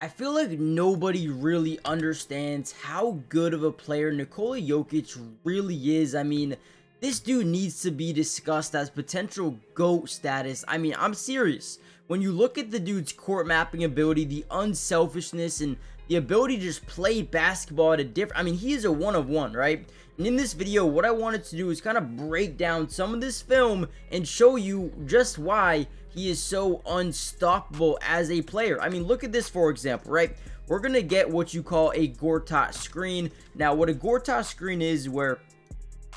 I feel like nobody really understands how good of a player Nikola Jokic really is. I mean, this dude needs to be discussed as potential GOAT status. I mean, I'm serious. When you look at the dude's court mapping ability, the unselfishness, and the ability to just play basketball at a different... I mean, he is a one of one, right? And in this video, what I wanted to do is kind of break down some of this film and show you just why he is so unstoppable as a player. I mean, look at this, for example, right? We're going to get what you call a Gortat screen. Now, what a Gortat screen is where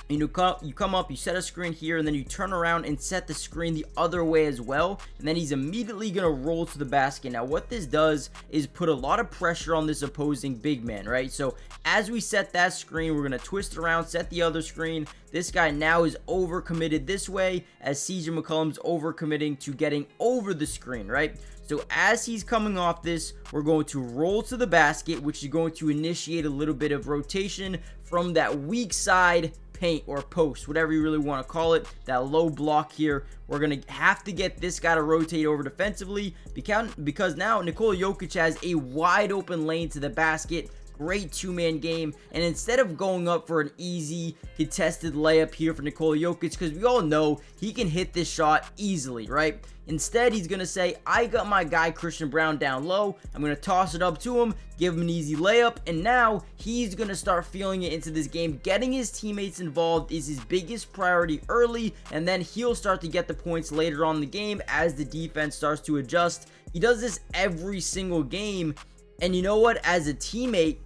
you come up, you set a screen here, and then you turn around and set the screen the other way as well, and then he's immediately going to roll to the basket. Now, what this does is put a lot of pressure on this opposing big man, right? So, as we set that screen, we're going to twist around, set the other screen. This guy now is overcommitted this way, as CJ McCollum's overcommitting to getting over the screen, right? So as he's coming off this, we're going to roll to the basket, which is going to initiate a little bit of rotation from that weak side paint or post, whatever you really want to call it, that low block here. We're going to have to get this guy to rotate over defensively because now Nikola Jokic has a wide open lane to the basket. Great two-man game, and instead of going up for an easy contested layup here for Nikola Jokic, because we all know he can hit this shot easily, right? Instead, he's going to say, I got my guy Christian Braun down low. I'm going to toss it up to him, give him an easy layup, and now he's going to start feeling it into this game. Getting his teammates involved is his biggest priority early, and then he'll start to get the points later on in the game as the defense starts to adjust. He does this every single game, and you know what? As a teammate,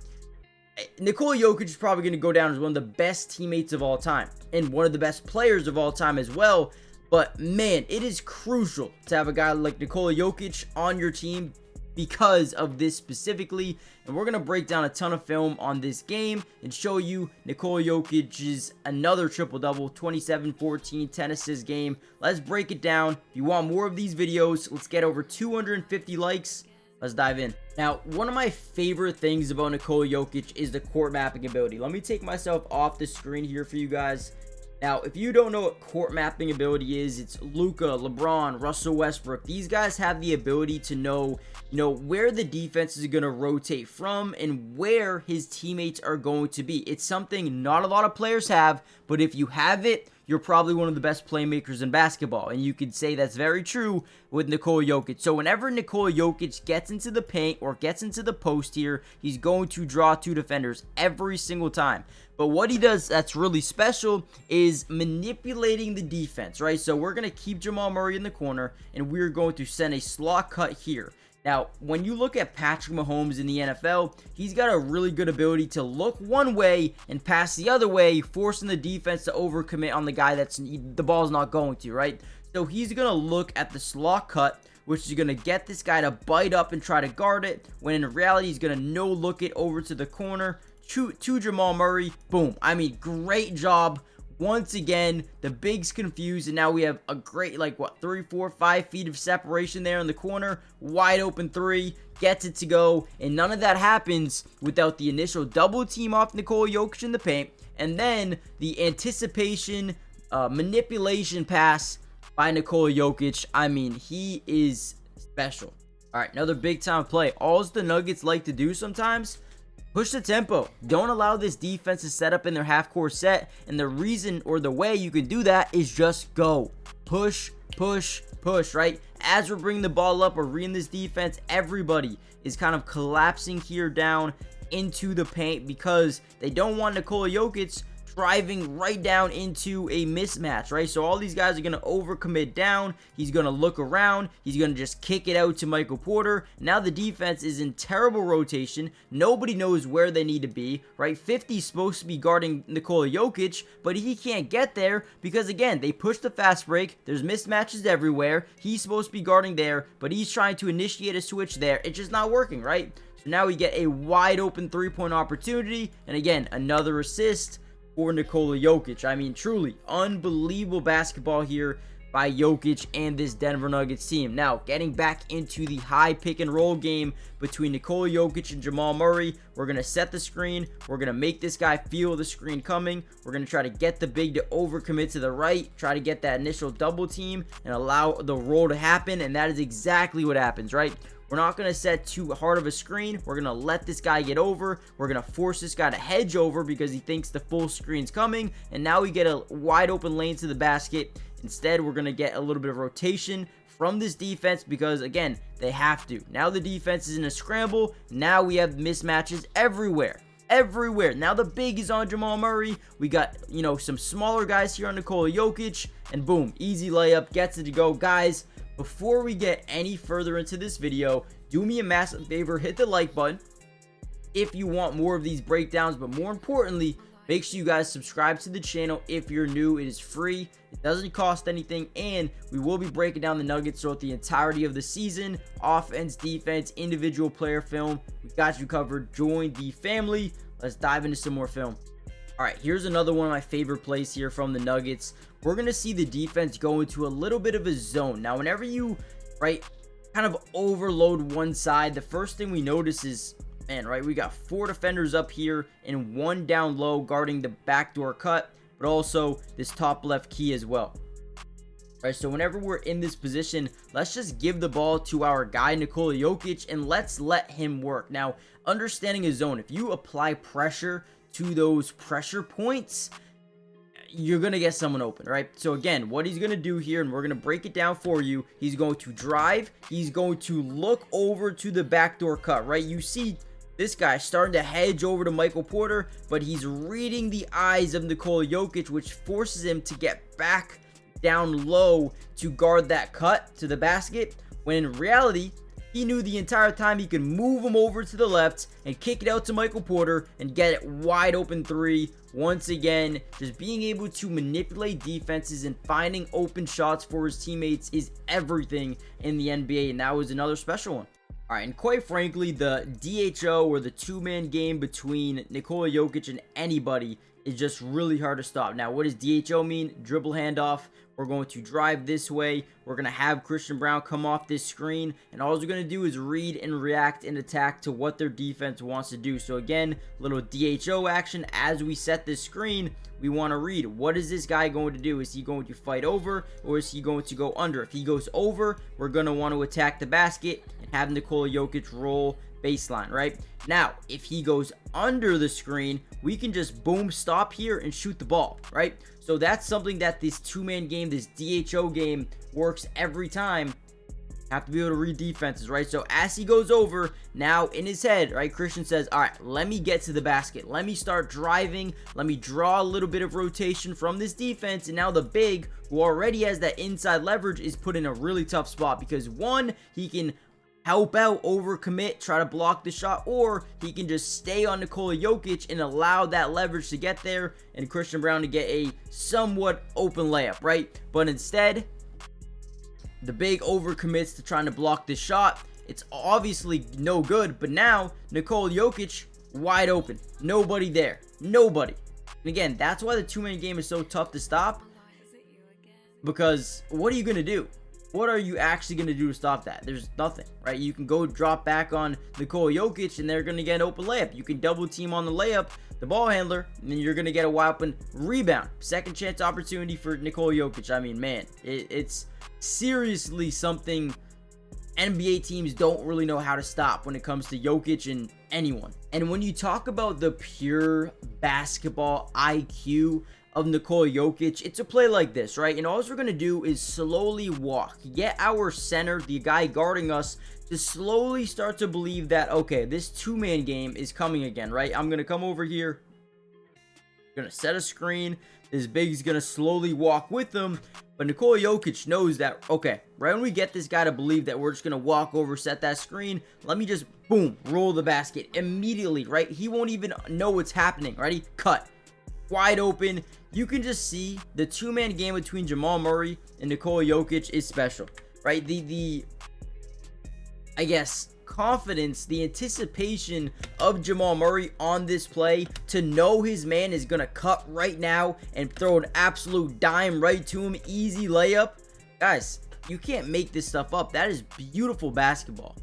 Nikola Jokic is probably going to go down as one of the best teammates of all time and one of the best players of all time as well. But man, it is crucial to have a guy like Nikola Jokic on your team because of this specifically. And we're going to break down a ton of film on this game and show you Nikola Jokic's another triple-double, 27, 14, 10 assists game. Let's break it down. If you want more of these videos, let's get over 250 likes. Let's dive in. Now, one of my favorite things about Nikola Jokic is the court mapping ability. Let me take myself off the screen here for you guys. Now, if you don't know what court mapping ability is, it's Luka, LeBron, Russell Westbrook. These guys have the ability to know, where the defense is going to rotate from and where his teammates are going to be. It's something not a lot of players have, but if you have it, you're probably one of the best playmakers in basketball. And you could say that's very true with Nikola Jokic. So whenever Nikola Jokic gets into the paint or gets into the post here, he's going to draw two defenders every single time. But what he does that's really special is manipulating the defense, right? So we're going to keep Jamal Murray in the corner, and we're going to send a slot cut here. Now, when you look at Patrick Mahomes in the NFL, he's got a really good ability to look one way and pass the other way, forcing the defense to overcommit on the guy that's the ball's not going to, right? So he's going to look at the slot cut, which is going to get this guy to bite up and try to guard it, when in reality, he's going to no-look it over to the corner to Jamal Murray. Boom. I mean, great job. Once again, the Big's confused, and now we have a great, 3, 4, 5 feet of separation there in the corner. Wide open three, gets it to go, and none of that happens without the initial double team off Nikola Jokic in the paint, and then the anticipation, manipulation pass by Nikola Jokic. I mean, he is special. All right, another big time play. All the Nuggets like to do sometimes, push the tempo. Don't allow this defense to set up in their half-court set. And the reason or the way you can do that is just go. Push, push, push, right? As we're bringing the ball up, we're reading this defense. Everybody is kind of collapsing here down into the paint because they don't want Nikola Jokic driving right down into a mismatch, right? So all these guys are going to overcommit down. He's going to look around. He's going to just kick it out to Michael Porter. Now the defense is in terrible rotation. Nobody knows where they need to be, right? 50's supposed to be guarding Nikola Jokic, but he can't get there because, again, they push the fast break. There's mismatches everywhere. He's supposed to be guarding there, but he's trying to initiate a switch there. It's just not working, right? So now we get a wide open three-point opportunity, and again, another assist for Nikola Jokic. I mean, truly unbelievable basketball here by Jokic and this Denver Nuggets team. Now, getting back into the high pick and roll game between Nikola Jokic and Jamal Murray, we're going to set the screen. We're going to make this guy feel the screen coming. We're going to try to get the big to overcommit to the right, try to get that initial double team and allow the roll to happen, and that is exactly what happens, right? We're not going to set too hard of a screen. We're going to let this guy get over. We're going to force this guy to hedge over because he thinks the full screen's coming. And now we get a wide open lane to the basket. Instead, we're going to get a little bit of rotation from this defense because, again, they have to. Now the defense is in a scramble. Now we have mismatches everywhere. Now the big is on Jamal Murray. We got, some smaller guys here on Nikola Jokic. And boom, easy layup, gets it to go. Guys, before we get any further into this video, do me a massive favor, hit the like button if you want more of these breakdowns. But more importantly, make sure you guys subscribe to the channel if you're new. It is free. It doesn't cost anything. And we will be breaking down the Nuggets throughout the entirety of the season. Offense, defense, individual player film. We got you covered. Join the family. Let's dive into some more film. All right, here's another one of my favorite plays here from the Nuggets. We're going to see the defense go into a little bit of a zone. Now, whenever you, kind of overload one side, the first thing we notice is, we got 4 defenders up here and 1 down low guarding the backdoor cut, but also this top left key as well. All right, so whenever we're in this position, let's just give the ball to our guy, Nikola Jokic, and let's let him work. Now, understanding a zone, if you apply pressure to those pressure points, you're going to get someone open, right? So again, what he's going to do here, and we're going to break it down for you, he's going to drive, he's going to look over to the backdoor cut, right? You see this guy starting to hedge over to Michael Porter, but he's reading the eyes of Nikola Jokic, which forces him to get back down low to guard that cut to the basket, when in reality, he knew the entire time he could move him over to the left and kick it out to Michael Porter and get it wide open 3. Once again, just being able to manipulate defenses and finding open shots for his teammates is everything in the NBA, and that was another special one. All right, and quite frankly, the DHO, or the two-man game between Nikola Jokic and anybody, is just really hard to stop. Now, what does DHO mean? Dribble handoff. We're going to drive this way. We're going to have Christian Braun come off this screen, and all we're going to do is read and react and attack to what their defense wants to do. So again, little DHO action as we set this screen. We want to read, what is this guy going to do? Is he going to fight over, or is he going to go under? If he goes over, we're going to want to attack the basket and have Nikola Jokic roll baseline, right? Now, if he goes under the screen, we can just boom, stop here and shoot the ball, right? So that's something that this two-man game, this DHO game, works every time. Have to be able to read defenses, right? So as he goes over, now in his head, right, Christian says, all right, let me get to the basket. Let me start driving. Let me draw a little bit of rotation from this defense. And now the big, who already has that inside leverage, is put in a really tough spot because, one, he can help out, overcommit, try to block the shot, or he can just stay on Nikola Jokic and allow that leverage to get there and Christian Braun to get a somewhat open layup, right? But instead, the big overcommits to trying to block this shot. It's obviously no good, but now Nikola Jokic wide open. Nobody there. Nobody. And again, that's why the two-man game is so tough to stop, because what are you going to do? What are you actually going to do to stop that? There's nothing, right? You can go drop back on Nikola Jokic and they're going to get an open layup. You can double team on the layup, the ball handler, and then you're going to get a wide open rebound. Second chance opportunity for Nikola Jokic. I mean, man, it's seriously something NBA teams don't really know how to stop when it comes to Jokic and anyone. And when you talk about the pure basketball IQ of Nikola Jokic, it's a play like this, right? And all we're going to do is slowly walk, get our center, the guy guarding us, to slowly start to believe that, okay, this two-man game is coming again, right? I'm going to come over here, going to set a screen. This big is going to slowly walk with them. But Nikola Jokic knows that, okay, right when we get this guy to believe that we're just going to walk over, set that screen, let me just, boom, roll the basket immediately, right? He won't even know what's happening. Ready? Cut. Wide open. You can just see the two-man game between Jamal Murray and Nikola Jokic is special, right? The I guess, confidence, the anticipation of Jamal Murray on this play to know his man is going to cut right now and throw an absolute dime right to him. Easy layup. Guys, you can't make this stuff up. That is beautiful basketball.